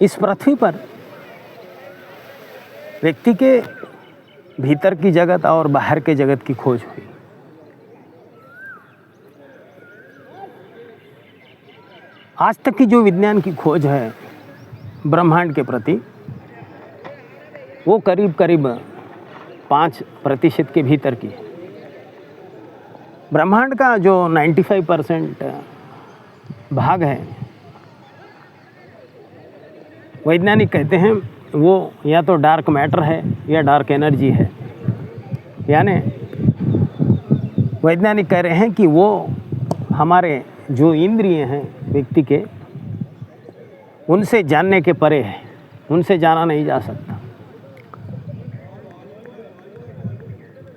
इस पृथ्वी पर व्यक्ति के भीतर की जगत और बाहर के जगत की खोज हुई। आज तक की जो विज्ञान की खोज है ब्रह्मांड के प्रति, वो करीब करीब 5% के भीतर की है। ब्रह्मांड का जो 95% भाग है, वैज्ञानिक कहते हैं वो या तो डार्क मैटर है या डार्क एनर्जी है। यानी वैज्ञानिक कह रहे हैं कि वो हमारे जो इंद्रिय हैं व्यक्ति के, उनसे जानने के परे है, उनसे जाना नहीं जा सकता।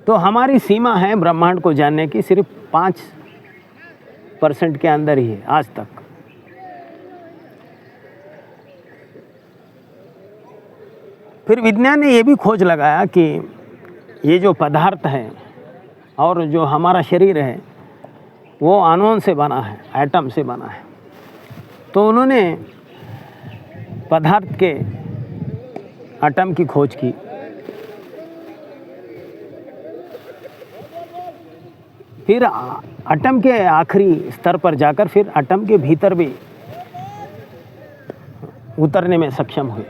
तो हमारी सीमा है ब्रह्मांड को जानने की सिर्फ 5% के अंदर ही है आज तक। फिर विज्ञान ने ये भी खोज लगाया कि ये जो पदार्थ है और जो हमारा शरीर है वो अणुओं से बना है, एटम से बना है। तो उन्होंने पदार्थ के एटम की खोज की। फिर एटम के आखिरी स्तर पर जाकर फिर एटम के भीतर भी उतरने में सक्षम हुए।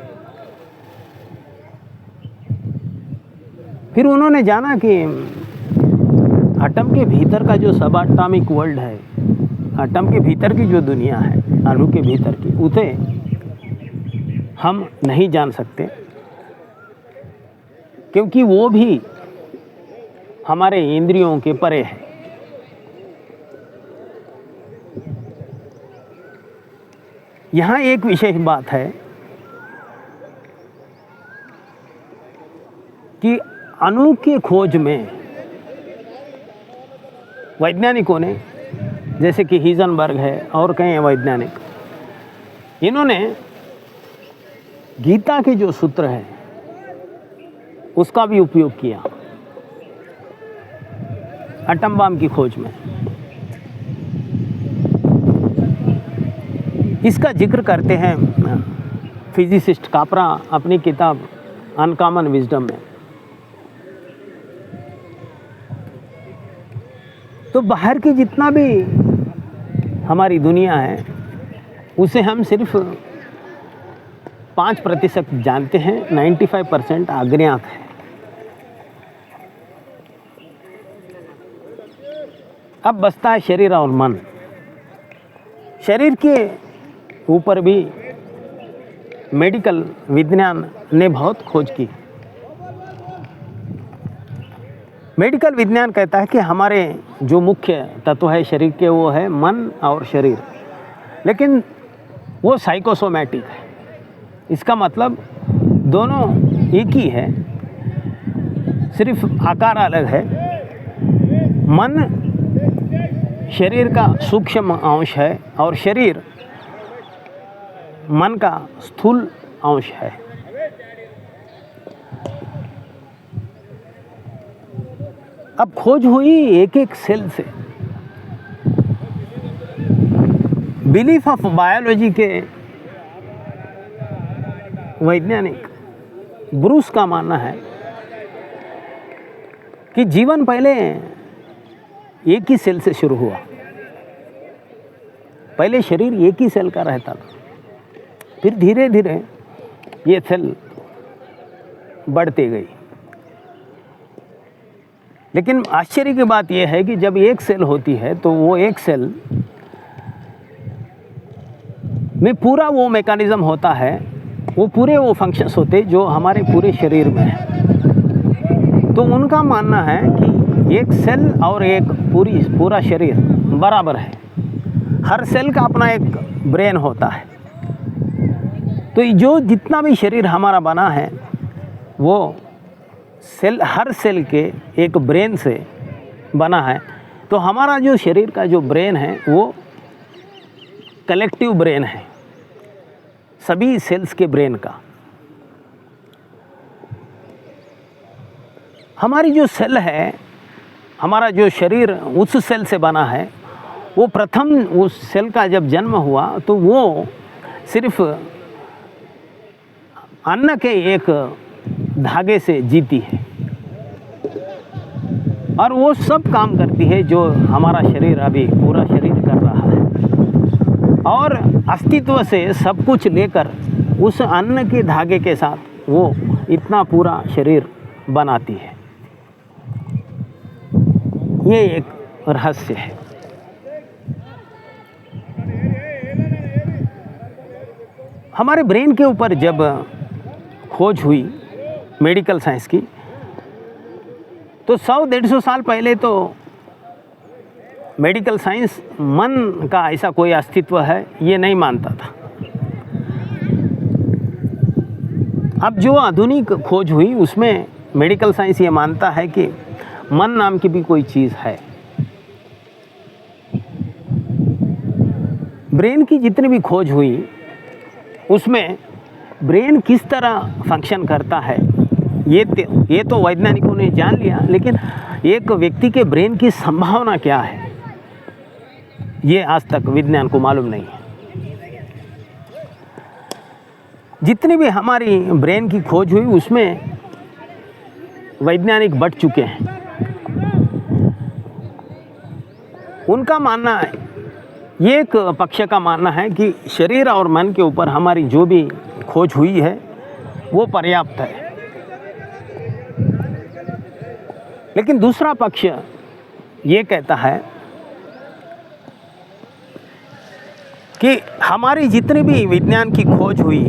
फिर उन्होंने जाना कि एटम के भीतर का जो सब एटॉमिक वर्ल्ड है, एटम के भीतर की जो दुनिया है, अणु के भीतर की, उसे हम नहीं जान सकते, क्योंकि वो भी हमारे इंद्रियों के परे है। यहाँ एक विशेष बात है कि अणु के खोज में वैज्ञानिकों ने, जैसे कि हीजनबर्ग है और कई वैज्ञानिक, इन्होंने गीता के जो सूत्र है उसका भी उपयोग किया एटम बम की खोज में। इसका जिक्र करते हैं फिजिसिस्ट कापरा अपनी किताब अनकॉमन विजडम में। तो बाहर की जितना भी हमारी दुनिया है उसे हम सिर्फ 5% जानते हैं, 95% अज्ञात है। अब बचता है शरीर और मन। शरीर के ऊपर भी मेडिकल विज्ञान ने बहुत खोज की। मेडिकल विज्ञान कहता है कि हमारे जो मुख्य तत्व है शरीर के वो है मन और शरीर, लेकिन वो साइकोसोमैटिक है। इसका मतलब दोनों एक ही है, सिर्फ आकार अलग है। मन शरीर का सूक्ष्म अंश है और शरीर मन का स्थूल अंश है। अब खोज हुई एक एक सेल से। बिलीफ ऑफ बायोलॉजी के वैज्ञानिक ब्रूस का मानना है कि जीवन पहले एक ही सेल से शुरू हुआ। पहले शरीर एक ही सेल का रहता था, फिर धीरे धीरे ये सेल बढ़ती गई। लेकिन आश्चर्य की बात यह है कि जब एक सेल होती है तो वो एक सेल में पूरा वो मैकेनिज्म होता है, वो पूरे वो फंक्शंस होते जो हमारे पूरे शरीर में है। तो उनका मानना है कि एक सेल और एक पूरा शरीर बराबर है। हर सेल का अपना एक ब्रेन होता है। तो जो जितना भी शरीर हमारा बना है वो सेल, हर सेल के एक ब्रेन से बना है। तो हमारा जो शरीर का जो ब्रेन है वो कलेक्टिव ब्रेन है, सभी सेल्स के ब्रेन का। हमारी जो सेल है, हमारा जो शरीर उस सेल से बना है, वो प्रथम उस सेल का जब जन्म हुआ तो वो सिर्फ अन्न के एक धागे से जीती है और वो सब काम करती है जो हमारा शरीर अभी पूरा शरीर कर रहा है, और अस्तित्व से सब कुछ लेकर उस अन्न के धागे के साथ वो इतना पूरा शरीर बनाती है। ये एक रहस्य है। हमारे ब्रेन के ऊपर जब खोज हुई मेडिकल साइंस की, तो 100-150 साल पहले तो मेडिकल साइंस मन का ऐसा कोई अस्तित्व है ये नहीं मानता था। अब जो आधुनिक खोज हुई उसमें मेडिकल साइंस ये मानता है कि मन नाम की भी कोई चीज़ है। ब्रेन की जितनी भी खोज हुई उसमें ब्रेन किस तरह फंक्शन करता है ये तो वैज्ञानिकों ने जान लिया, लेकिन एक व्यक्ति के ब्रेन की संभावना क्या है ये आज तक विज्ञान को मालूम नहीं है। जितनी भी हमारी ब्रेन की खोज हुई उसमें वैज्ञानिक बढ़ चुके हैं। उनका मानना है, एक पक्ष का मानना है कि शरीर और मन के ऊपर हमारी जो भी खोज हुई है वो पर्याप्त है, लेकिन दूसरा पक्ष ये कहता है कि हमारी जितनी भी विज्ञान की खोज हुई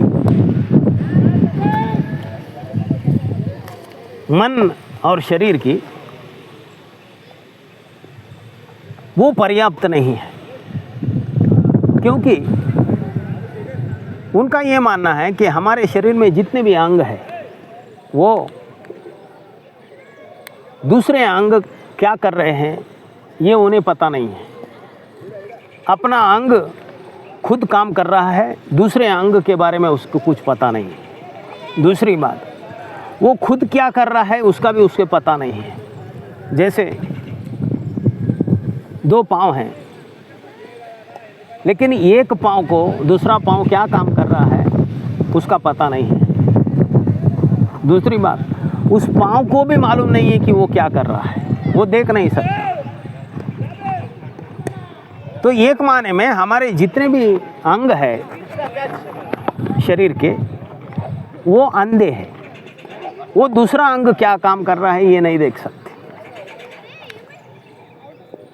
मन और शरीर की, वो पर्याप्त नहीं है, क्योंकि उनका ये मानना है कि हमारे शरीर में जितने भी अंग हैं वो दूसरे अंग क्या कर रहे हैं ये उन्हें पता नहीं है। अपना अंग खुद काम कर रहा है, दूसरे अंग के बारे में उसको कुछ पता नहीं है। दूसरी बात, वो खुद क्या कर रहा है उसका भी उसके पता नहीं है। जैसे 2 पाँव हैं, लेकिन एक पाँव को दूसरा पाँव क्या काम कर रहा है उसका पता नहीं है। दूसरी बात, उस पाँव को भी मालूम नहीं है कि वो क्या कर रहा है, वो देख नहीं सकता। तो एक माने में हमारे जितने भी अंग है शरीर के वो अंधे हैं, वो दूसरा अंग क्या काम कर रहा है ये नहीं देख सकते।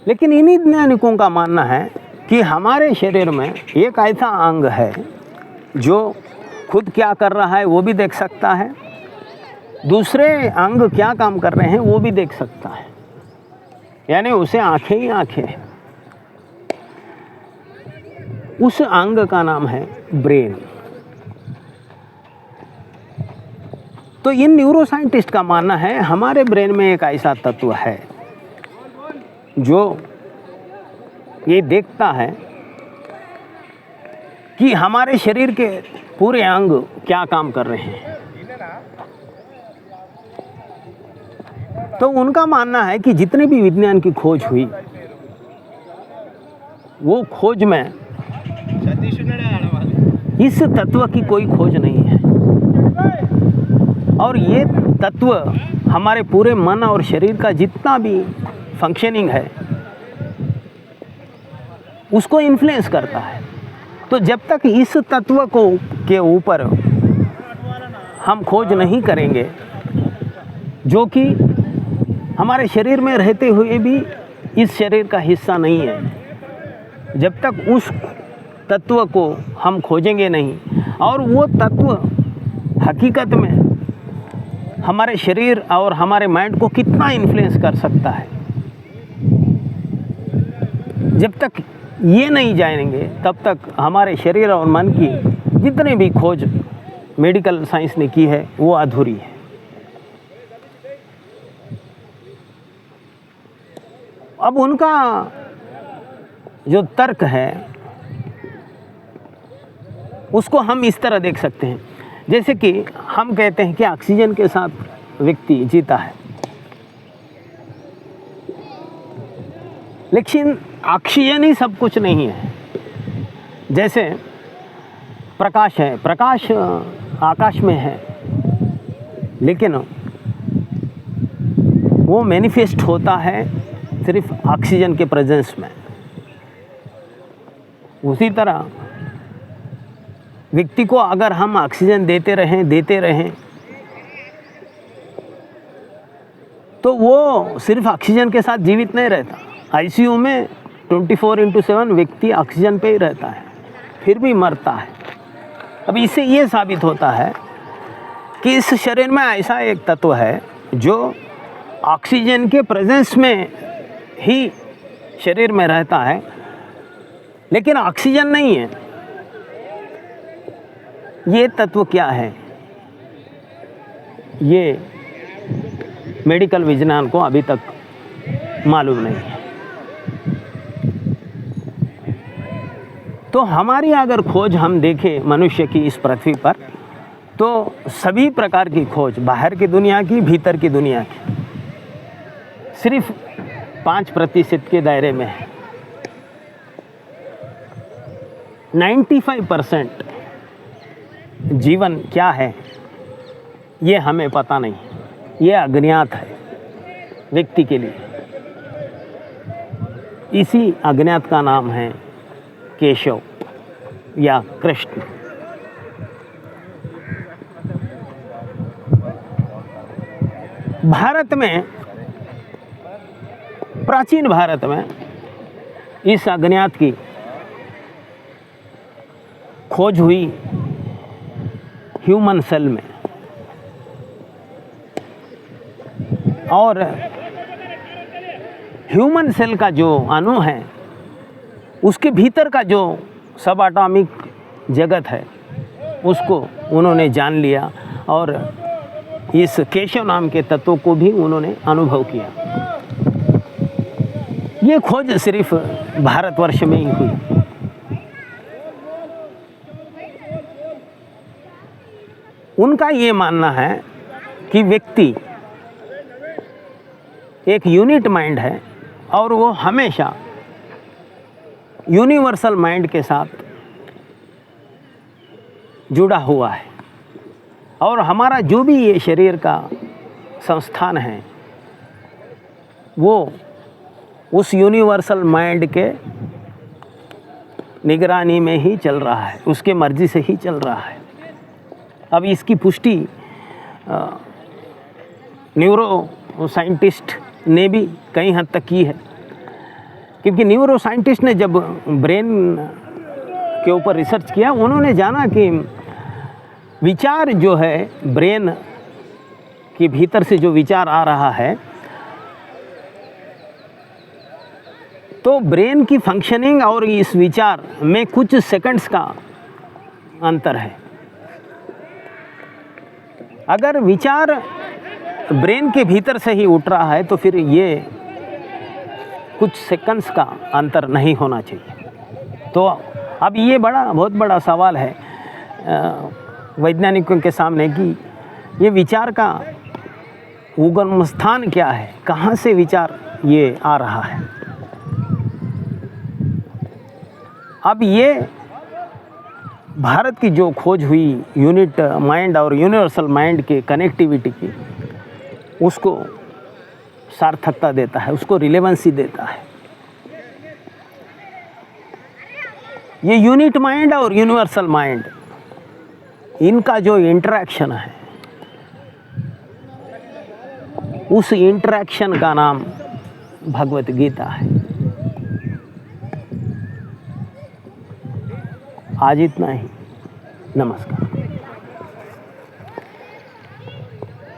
लेकिन इन्हीं वैज्ञानिकों का मानना है कि हमारे शरीर में एक ऐसा अंग है जो खुद क्या कर रहा है वो भी देख सकता है, दूसरे अंग क्या काम कर रहे हैं वो भी देख सकता है, यानी उसे आंखें ही आंखें हैं। उस अंग का नाम है ब्रेन। तो इन न्यूरोसाइंटिस्ट का मानना है हमारे ब्रेन में एक ऐसा तत्व है जो ये देखता है कि हमारे शरीर के पूरे अंग क्या काम कर रहे हैं। तो उनका मानना है कि जितने भी विज्ञान की खोज हुई वो खोज में इस तत्व की कोई खोज नहीं है, और ये तत्व हमारे पूरे मन और शरीर का जितना भी फंक्शनिंग है उसको इन्फ्लुएंस करता है। तो जब तक इस तत्व को के ऊपर हम खोज नहीं करेंगे, जो कि हमारे शरीर में रहते हुए भी इस शरीर का हिस्सा नहीं है, जब तक उस तत्व को हम खोजेंगे नहीं और वो तत्व हकीकत में हमारे शरीर और हमारे माइंड को कितना इन्फ्लुएंस कर सकता है, जब तक ये नहीं जानेंगे तब तक हमारे शरीर और मन की जितने भी खोज मेडिकल साइंस ने की है वो अधूरी है। अब उनका जो तर्क है उसको हम इस तरह देख सकते हैं, जैसे कि हम कहते हैं कि ऑक्सीजन के साथ व्यक्ति जीता है, लेकिन ऑक्सीजन ही सब कुछ नहीं है। जैसे प्रकाश है, प्रकाश आकाश में है, लेकिन वो मैनिफेस्ट होता है सिर्फ ऑक्सीजन के प्रेजेंस में। उसी तरह व्यक्ति को अगर हम ऑक्सीजन देते रहें तो वो सिर्फ ऑक्सीजन के साथ जीवित नहीं रहता। आईसीयू में 24/7 व्यक्ति ऑक्सीजन पे ही रहता है, फिर भी मरता है। अब इससे ये साबित होता है कि इस शरीर में ऐसा एक तत्व है जो ऑक्सीजन के प्रेजेंस में ही शरीर में रहता है, लेकिन ऑक्सीजन नहीं है। ये तत्व क्या है, ये मेडिकल विज्ञान को अभी तक मालूम नहीं है। तो हमारी अगर खोज हम देखें मनुष्य की इस पृथ्वी पर, तो सभी प्रकार की खोज, बाहर की दुनिया की, भीतर की दुनिया की, सिर्फ 5% के दायरे में है। 95% जीवन क्या है ये हमें पता नहीं, ये अज्ञात है व्यक्ति के लिए। इसी अज्ञात का नाम है केशव या कृष्ण। भारत में, प्राचीन भारत में इस अज्ञात की खोज हुई ह्यूमन सेल में, और ह्यूमन सेल का जो अणु है उसके भीतर का जो सब एटॉमिक जगत है उसको उन्होंने जान लिया, और इस केशव नाम के तत्व को भी उन्होंने अनुभव किया। ये खोज सिर्फ भारतवर्ष में ही हुई। उनका ये मानना है कि व्यक्ति एक यूनिट माइंड है और वो हमेशा यूनिवर्सल माइंड के साथ जुड़ा हुआ है, और हमारा जो भी ये शरीर का संस्थान है वो उस यूनिवर्सल माइंड के निगरानी में ही चल रहा है, उसके मर्जी से ही चल रहा है। अब इसकी पुष्टि न्यूरो साइंटिस्ट ने भी कई हद तक की है, क्योंकि न्यूरो साइंटिस्ट ने जब ब्रेन के ऊपर रिसर्च किया, उन्होंने जाना कि विचार जो है, ब्रेन के भीतर से जो विचार आ रहा है, तो ब्रेन की फंक्शनिंग और इस विचार में कुछ सेकंड्स का अंतर है। अगर विचार ब्रेन के भीतर से ही उठ रहा है तो फिर ये कुछ सेकंड्स का अंतर नहीं होना चाहिए। तो अब ये बहुत बड़ा सवाल है वैज्ञानिकों के सामने कि ये विचार का उगम स्थान क्या है, कहाँ से विचार ये आ रहा है। अब ये भारत की जो खोज हुई यूनिट माइंड और यूनिवर्सल माइंड के कनेक्टिविटी की, उसको सार्थकता देता है, उसको रिलेवेंसी देता है। ये यूनिट माइंड और यूनिवर्सल माइंड, इनका जो इंटरेक्शन है, उस इंटरेक्शन का नाम भगवत गीता है। आज इतना ही। नमस्कार।